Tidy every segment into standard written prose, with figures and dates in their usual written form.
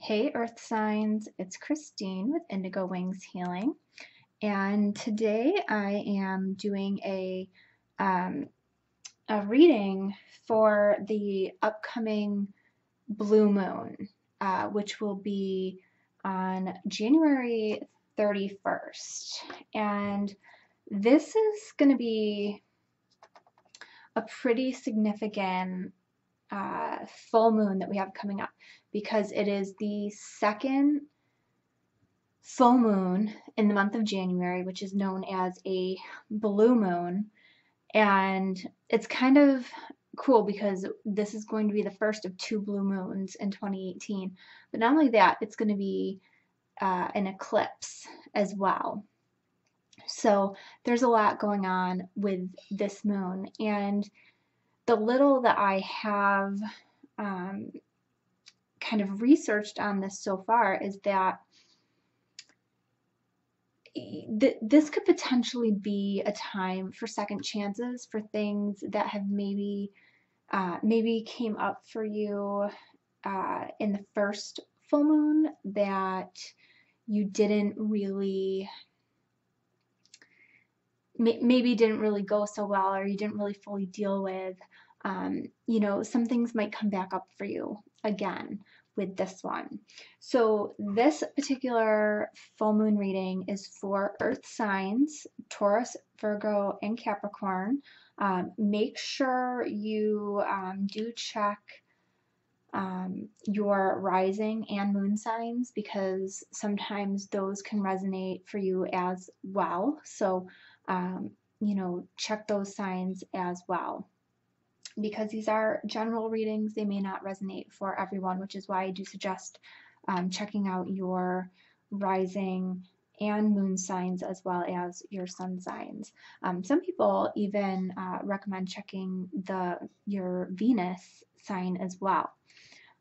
Hey Earth Signs, it's Christine with Indigo Wings Healing, and today I am doing um, a reading for the upcoming blue moon, which will be on January 31st. And this is going to be a pretty significant full moon that we have coming up because it is the second full moon in the month of January, which is known as a blue moon. And it's kind of cool because this is going to be the first of two blue moons in 2018. But not only that, it's going to be an eclipse as well. So there's a lot going on with this moon. And the little that I have um, kind of researched on this so far is that this could potentially be a time for second chances for things that have maybe came up for you in the first full moon that you didn't really maybe didn't really go so well, or you didn't really fully deal with. Some things might come back up for you again with this one. So this particular full moon reading is for earth signs, Taurus, Virgo, and Capricorn. Make sure you do check your rising and moon signs, because sometimes those can resonate for you as well. So, check those signs as well, because these are general readings. They may not resonate for everyone, which is why I do suggest checking out your rising and moon signs as well as your sun signs. Some people even recommend checking your Venus sign as well.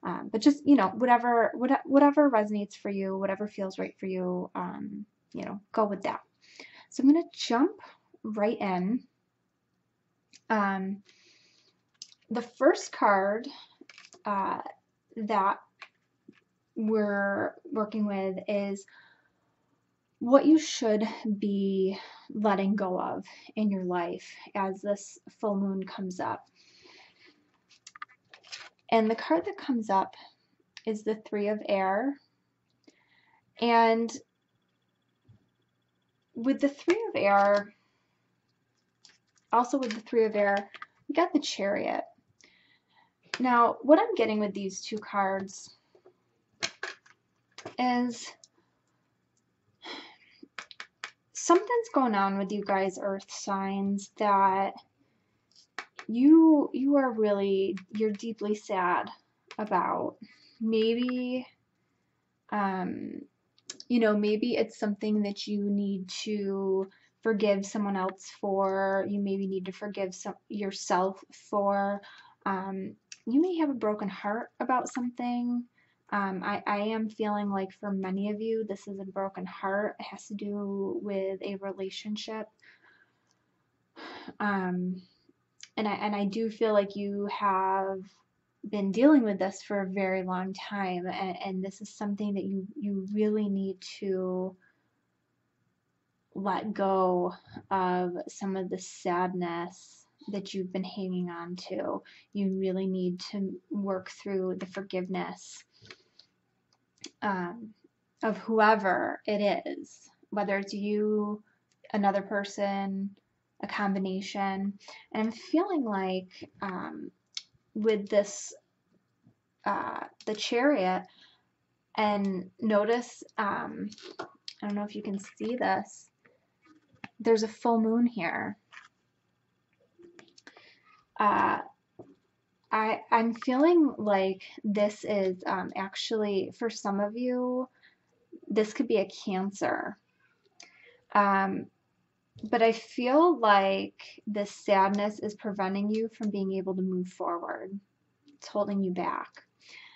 But just, whatever resonates for you, whatever feels right for you, go with that. So I'm going to jump right in. The first card that we're working with is what you should be letting go of in your life as this full moon comes up. And the card that comes up is the Three of Air. And with the Three of Air, also with the Three of Air, we got the Chariot. Now, what I'm getting with these two cards is something's going on with you guys, earth signs, that you're deeply sad about. Maybe maybe it's something that you need to forgive someone else for. You maybe need to forgive yourself for. You may have a broken heart about something. I am feeling like for many of you, this is a broken heart. It has to do with a relationship. And I do feel like you have been dealing with this for a very long time, and this is something that you really need to let go of, some of the sadness that you've been hanging on to. You really need to work through the forgiveness of whoever it is, whether it's you, another person, a combination. And I'm feeling like with this, the Chariot, and notice, I don't know if you can see this, there's a full moon here. I'm feeling like this is actually, for some of you, this could be a Cancer. But I feel like this sadness is preventing you from being able to move forward. It's holding you back.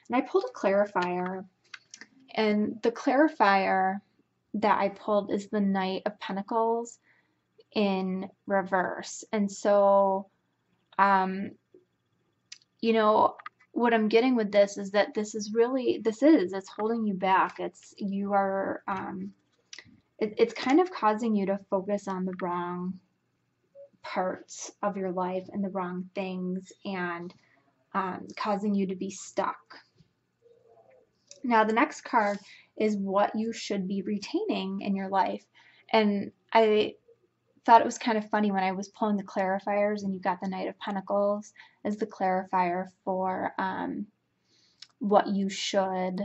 And I pulled a clarifier, and the clarifier that I pulled is the Knight of Pentacles in reverse. And so, what I'm getting with this is that it's holding you back. It's kind of causing you to focus on the wrong parts of your life and the wrong things, and causing you to be stuck. Now, the next card is what you should be retaining in your life. And I thought it was kind of funny when I was pulling the clarifiers and you got the Knight of Pentacles as the clarifier for what you should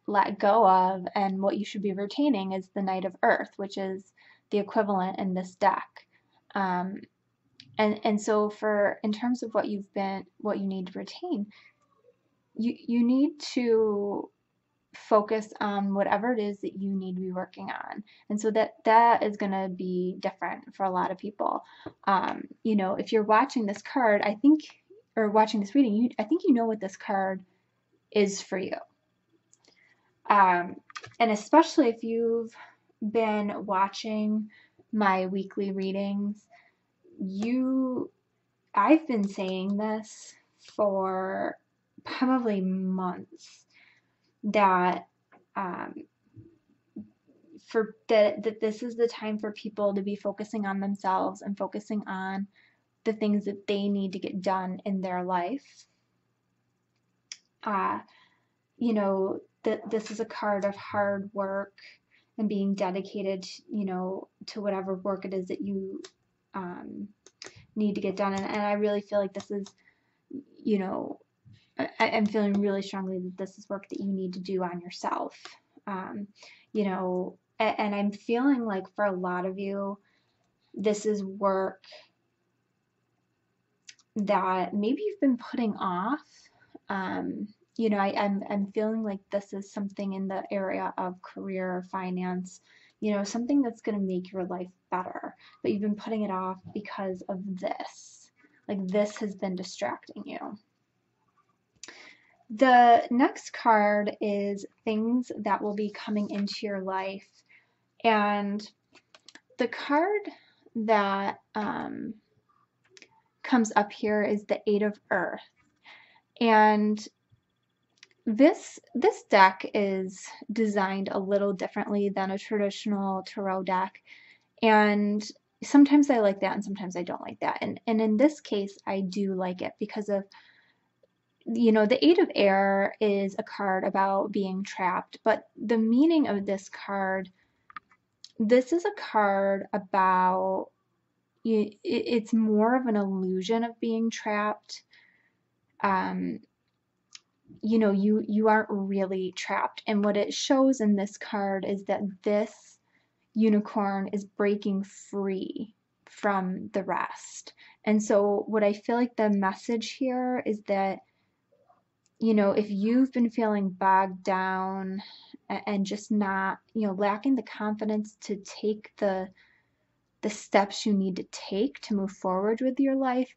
let go of, and what you should be retaining is the Knight of Earth, which is the equivalent in this deck. And so in terms of what you need to retain, you need to focus on whatever it is that you need to be working on. And so that is going to be different for a lot of people. If you're watching this card, or watching this reading, I think you know what this card is for you. And especially if you've been watching my weekly readings, I've been saying this for probably months, that that this is the time for people to be focusing on themselves and focusing on the things that they need to get done in their life. This is a card of hard work and being dedicated, to whatever work it is that you need to get done. And I really feel like this is, I'm feeling really strongly that this is work that you need to do on yourself. And I'm feeling like for a lot of you, this is work that maybe you've been putting off. I'm feeling like this is something in the area of career or finance, something that's going to make your life better, but you've been putting it off because of this. Like, this has been distracting you. The next card is things that will be coming into your life. And the card that comes up here is the Eight of Earth. And this deck is designed a little differently than a traditional tarot deck. And sometimes I like that and sometimes I don't like that. And in this case, I do like it because of, the Eight of Air is a card about being trapped, but the meaning of this card, this is a card about, it's more of an illusion of being trapped. You aren't really trapped. And what it shows in this card is that this unicorn is breaking free from the rest. And so what I feel like the message here is that, if you've been feeling bogged down and just not, lacking the confidence to take the steps you need to take to move forward with your life,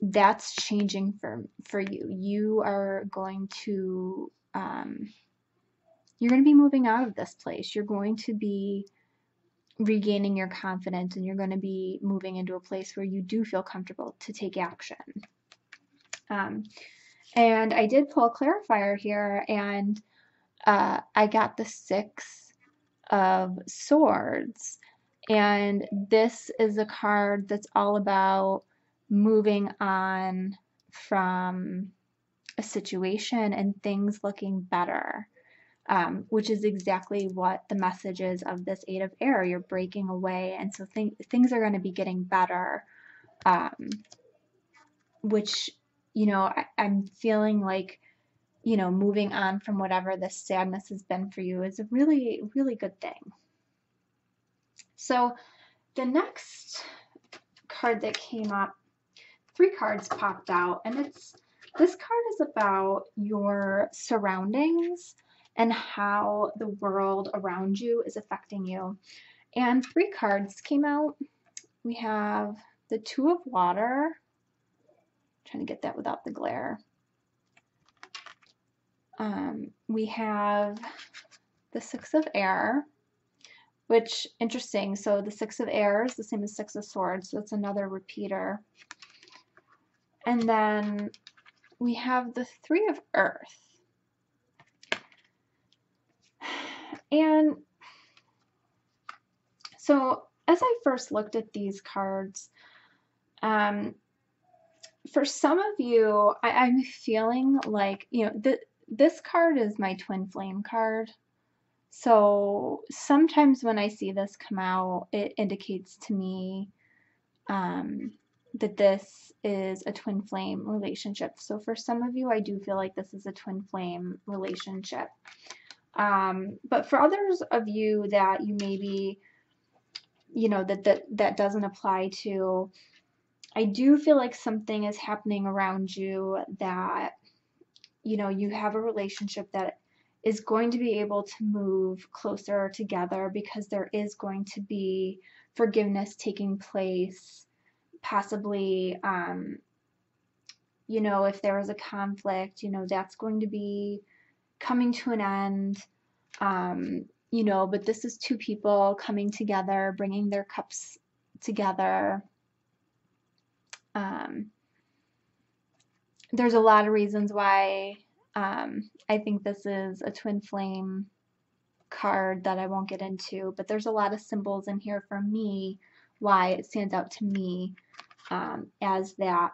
that's changing for you. You are going to you're going to be moving out of this place. You're going to be regaining your confidence, and you're going to be moving into a place where you do feel comfortable to take action. And I did pull a clarifier here, and I got the Six of Swords. And this is a card that's all about moving on from a situation and things looking better, which is exactly what the message is of this Eight of Air. You're breaking away, and so things are going to be getting better, which, I'm feeling like, moving on from whatever this sadness has been for you is a really, really good thing. So the next card that came up, 3 cards popped out, and this card is about your surroundings and how the world around you is affecting you. And 3 cards came out. We have the Two of Water. I'm trying to get that without the glare. We have the Six of Air, which, interesting, so the Six of Air is the same as Six of Swords, so it's another repeater. And then we have the Three of Earth. And so as I first looked at these cards, for some of you, I'm feeling like, this card is my twin flame card. So sometimes when I see this come out, it indicates to me that this is a twin flame relationship. So for some of you, I do feel like this is a twin flame relationship. But for others of you that you maybe, that doesn't apply to, I do feel like something is happening around you that, you have a relationship that is going to be able to move closer together because there is going to be forgiveness taking place, possibly, if there was a conflict, that's going to be coming to an end, but this is two people coming together, bringing their cups together. There's a lot of reasons why I think this is a twin flame card that I won't get into, but there's a lot of symbols in here for me why it stands out to me as that.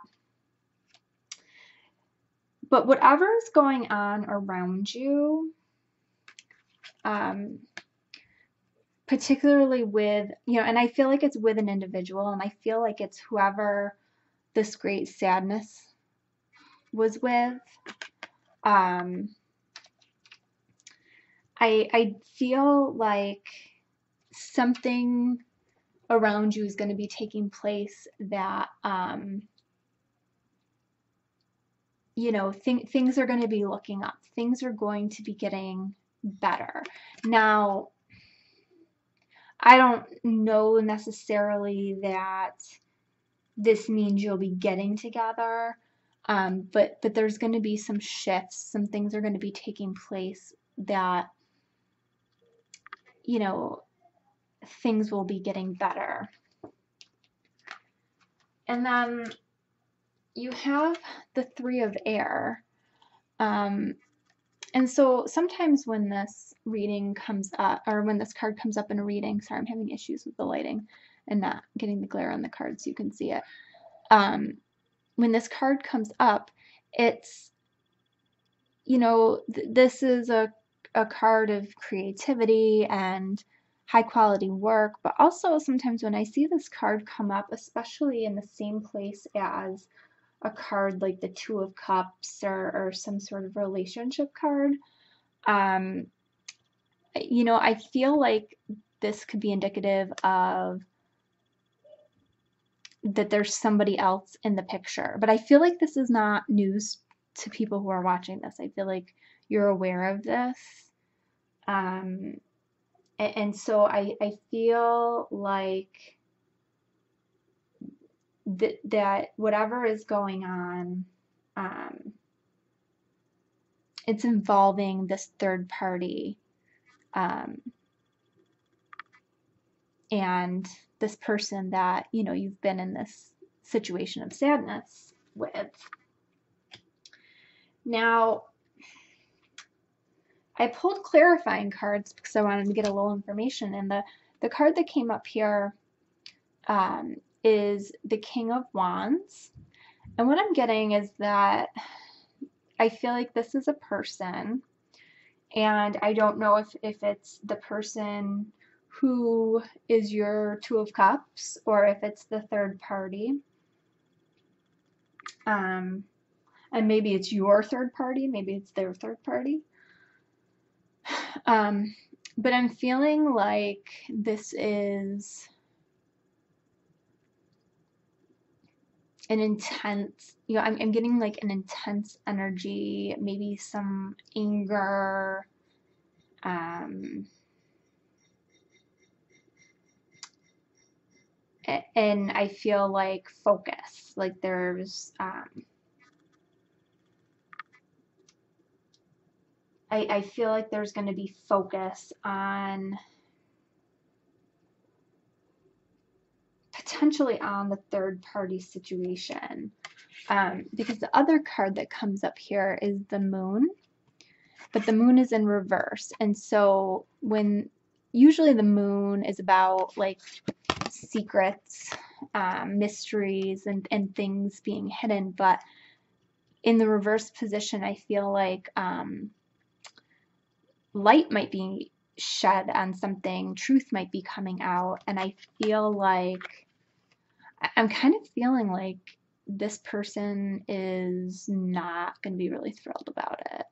But whatever is going on around you, particularly with, and I feel like it's with an individual, and I feel like it's whoever this great sadness was with. I feel like something around you is going to be taking place that, things are going to be looking up. Things are going to be getting better. Now, I don't know necessarily that this means you'll be getting together, but there's going to be some shifts. Some things are going to be taking place that, things will be getting better. And then you have the Three of Air. And so sometimes when this reading comes up, or when this card comes up in a reading, sorry, I'm having issues with the lighting and not getting the glare on the card so you can see it. When this card comes up, it's, this is a card of creativity and high quality work, but also sometimes when I see this card come up, especially in the same place as a card like the Two of Cups or some sort of relationship card, I feel like this could be indicative of that there's somebody else in the picture. But I feel like this is not news to people who are watching this. I feel like you're aware of this. And so I feel like that whatever is going on, it's involving this third party, and this person that, you've been in this situation of sadness with. Now, I pulled clarifying cards because I wanted to get a little information, and the card that came up here is the King of Wands. And what I'm getting is that I feel like this is a person, and I don't know if it's the person who is your Two of Cups or if it's the third party. And maybe it's your third party, maybe it's their third party. But I'm feeling like this is an intense, I'm getting like an intense energy, maybe some anger, and I feel like focus, like there's, I feel like there's going to be focus on potentially on the third party situation. because the other card that comes up here is the moon, but the moon is in reverse. And so usually the moon is about like secrets, mysteries, and things being hidden, but in the reverse position, I feel like light might be shed on something, truth might be coming out, and I feel like I'm kind of feeling like this person is not going to be really thrilled about it.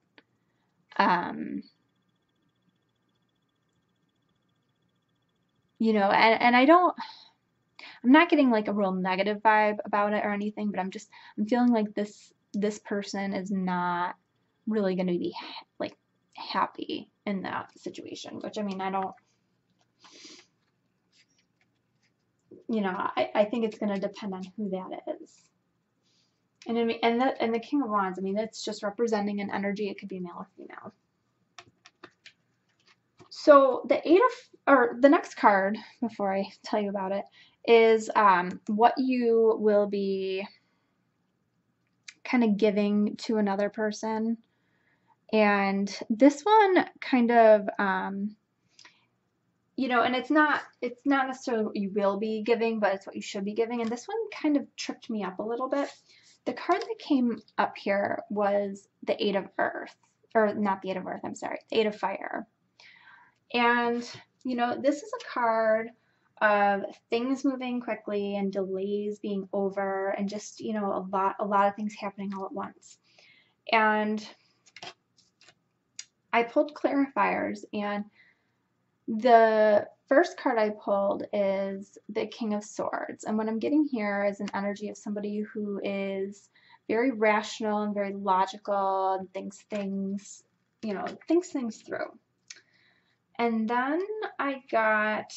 You know, and I'm not getting like a real negative vibe about it or anything, but I'm feeling like this person is not really going to be like happy in that situation, which I mean, I don't, you know, I think it's going to depend on who that is. And I mean, and the King of Wands, I mean, that's just representing an energy. It could be male or female. So the next card, before I tell you about it, is what you will be kind of giving to another person. And this one kind of, you know, and it's not necessarily what you will be giving, but it's what you should be giving. And this one kind of tripped me up a little bit. The card that came up here was the Eight of Earth, or not the Eight of Earth, I'm sorry, the Eight of Fire. And, you know, this is a card of things moving quickly and delays being over and just, you know, a lot of things happening all at once. And I pulled clarifiers, and the first card I pulled is the King of Swords. And what I'm getting here is an energy of somebody who is very rational and very logical and thinks things, you know, thinks things through. And then I got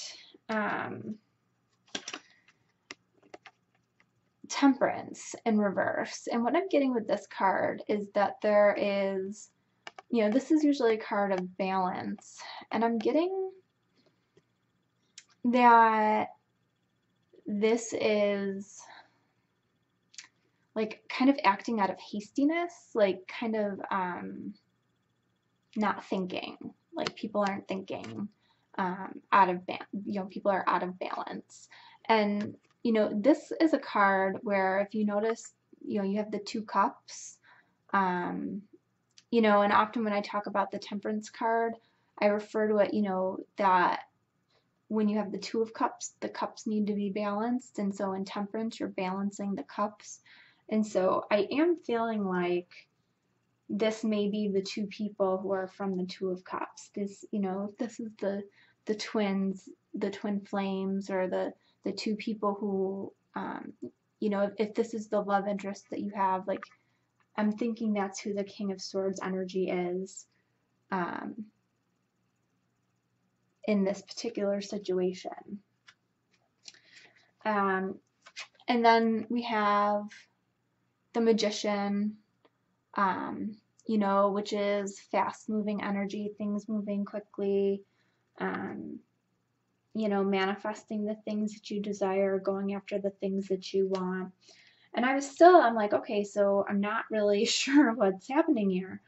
Temperance in reverse. And what I'm getting with this card is that there is, you know, this is usually a card of balance. And I'm getting that this is like kind of acting out of hastiness, like kind of not thinking, like people aren't thinking you know, people are out of balance. And you know, this is a card where if you notice, you know, you have the Two Cups, you know, and often when I talk about the Temperance card, I refer to it, you know, that when you have the Two of Cups, the cups need to be balanced. And so in Temperance, you're balancing the cups. And so I am feeling like this may be the two people who are from the Two of Cups. This, you know, this is the twins, the twin flames, or the two people who, you know, if this is the love interest that you have, like, I'm thinking that's who the King of Swords energy is in this particular situation. And then we have the Magician, you know, which is fast moving energy, things moving quickly, you know, manifesting the things that you desire, going after the things that you want. And I'm like, okay, so I'm not really sure what's happening here.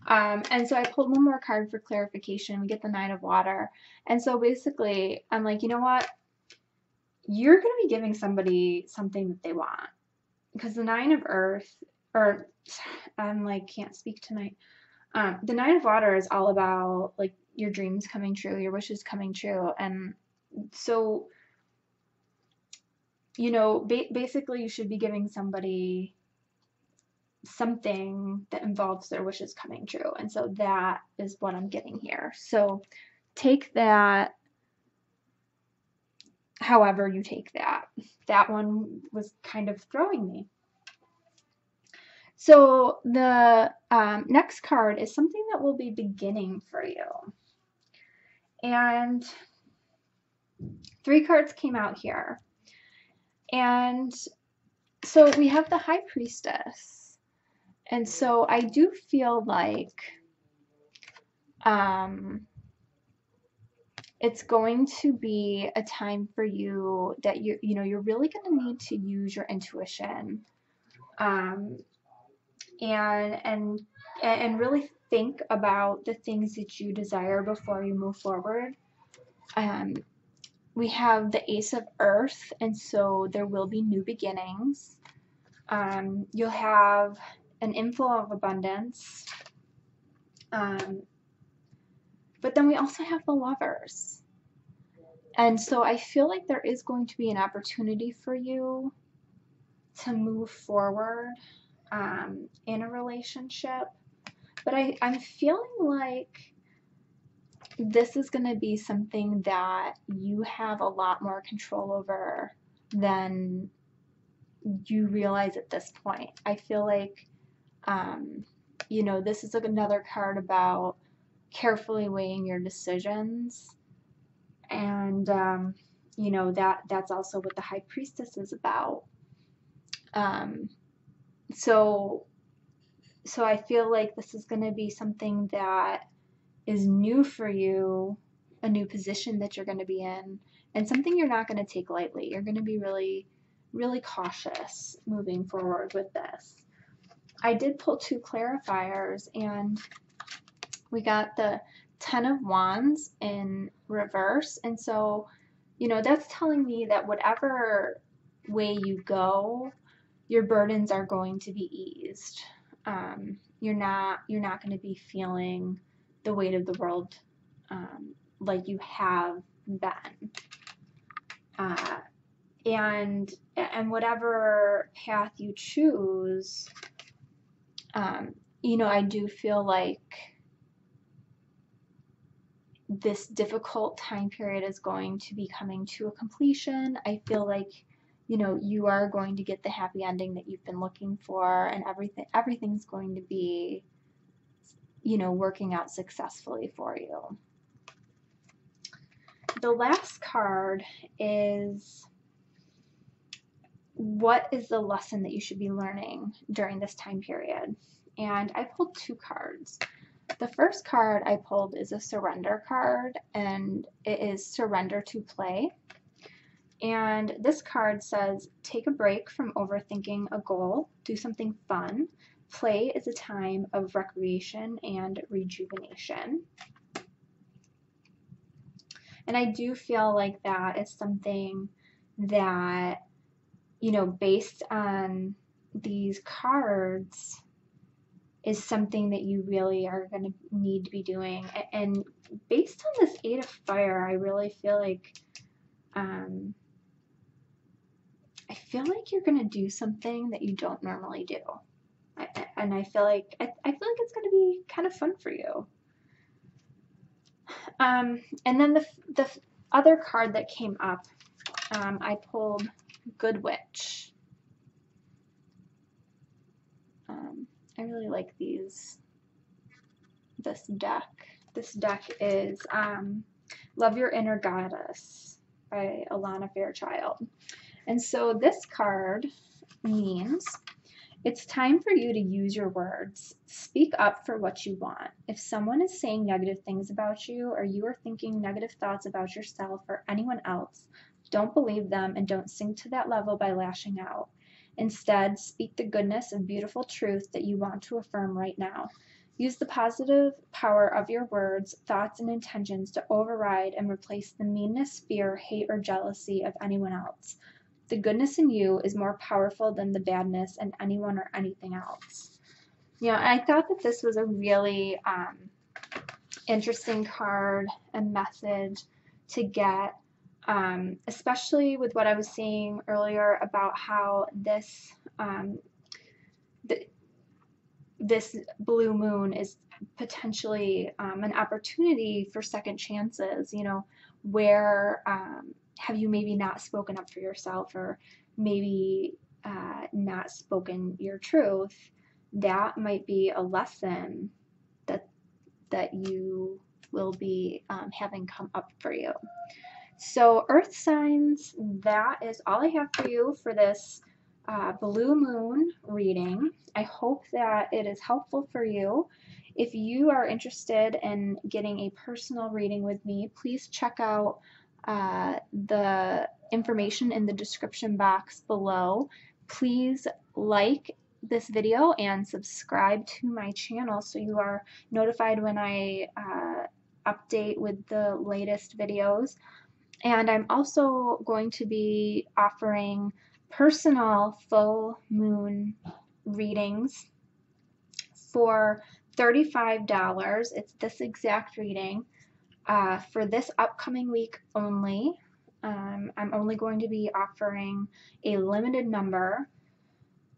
And so I pulled one more card for clarification. We get the Nine of Water. And so basically, I'm like, you know what? You're going to be giving somebody something that they want. Because the Nine of Earth, or I'm like, can't speak tonight. The Nine of Water is all about like your dreams coming true, your wishes coming true. And so, you know, basically you should be giving somebody something that involves their wishes coming true. And so that is what I'm getting here. So take that however you take that. That one was kind of throwing me. So the next card is something that will be beginning for you. And 3 cards came out here. And so we have the High Priestess. And so I do feel like it's going to be a time for you that you know, you're really going to need to use your intuition. um, and really think about the things that you desire before you move forward. Um, we have the Ace of Earth, and so there will be new beginnings. You'll have an inflow of abundance. But then we also have the Lovers. And so I feel like there is going to be an opportunity for you to move forward in a relationship. But I'm feeling like this is going to be something that you have a lot more control over than you realize at this point. I feel like, this is another card about carefully weighing your decisions. And, that's also what the High Priestess is about. So I feel like this is going to be something that is new for you, a new position that you're going to be in, and something you're not going to take lightly. You're going to be really, really cautious moving forward with this. I did pull 2 clarifiers, and we got the Ten of Wands in reverse, and so, that's telling me that whatever way you go, your burdens are going to be eased. You're not going to be feeling the weight of the world like you have been. And whatever path you choose, I do feel like this difficult time period is going to be coming to a completion. I feel like, you are going to get the happy ending that you've been looking for, and everything's going to be, working out successfully for you. The last card is, what is the lesson that you should be learning during this time period? And I pulled 2 cards. The first card I pulled is a surrender card, and it is surrender to play. And this card says, take a break from overthinking a goal, do something fun. Play is a time of recreation and rejuvenation. And I do feel like that is something that, based on these cards, is something that you really are going to need to be doing. And based on this 8 of Fire, I really feel like you're going to do something that you don't normally do. And I feel like it's going to be kind of fun for you. And then the other card that came up, I pulled Good Witch. I really like this deck. This deck is Love Your Inner Goddess by Alana Fairchild. And so this card means it's time for you to use your words. Speak up for what you want. If someone is saying negative things about you, or you are thinking negative thoughts about yourself or anyone else, don't believe them and don't sink to that level by lashing out. Instead, speak the goodness and beautiful truth that you want to affirm right now. Use the positive power of your words, thoughts, and intentions to override and replace the meanness, fear, hate, or jealousy of anyone else. The goodness in you is more powerful than the badness in anyone or anything else. I thought that this was a really interesting card and message to get, especially with what I was saying earlier about how this this blue moon is potentially an opportunity for second chances. Where have you maybe not spoken up for yourself, or maybe not spoken your truth? That might be a lesson that you will be having come up for you. So Earth signs, that is all I have for you for this blue moon reading. I hope that it is helpful for you. If you are interested in getting a personal reading with me, please check out the information in the description box below. Please like this video and subscribe to my channel so you are notified when I update with the latest videos. And I'm also going to be offering personal full moon readings for $35. It's this exact reading for this upcoming week only. I'm only going to be offering a limited number.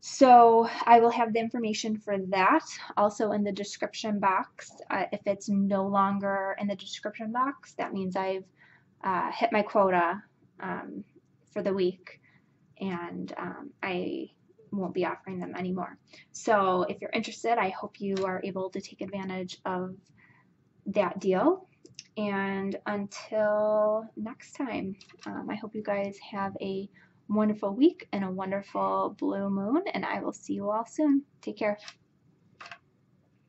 So I will have the information for that also in the description box. If it's no longer in the description box, that means I've hit my quota for the week, and I won't be offering them anymore. So if you're interested, I hope you are able to take advantage of that deal. And until next time, I hope you guys have a wonderful week and a wonderful blue moon, and I will see you all soon. Take care.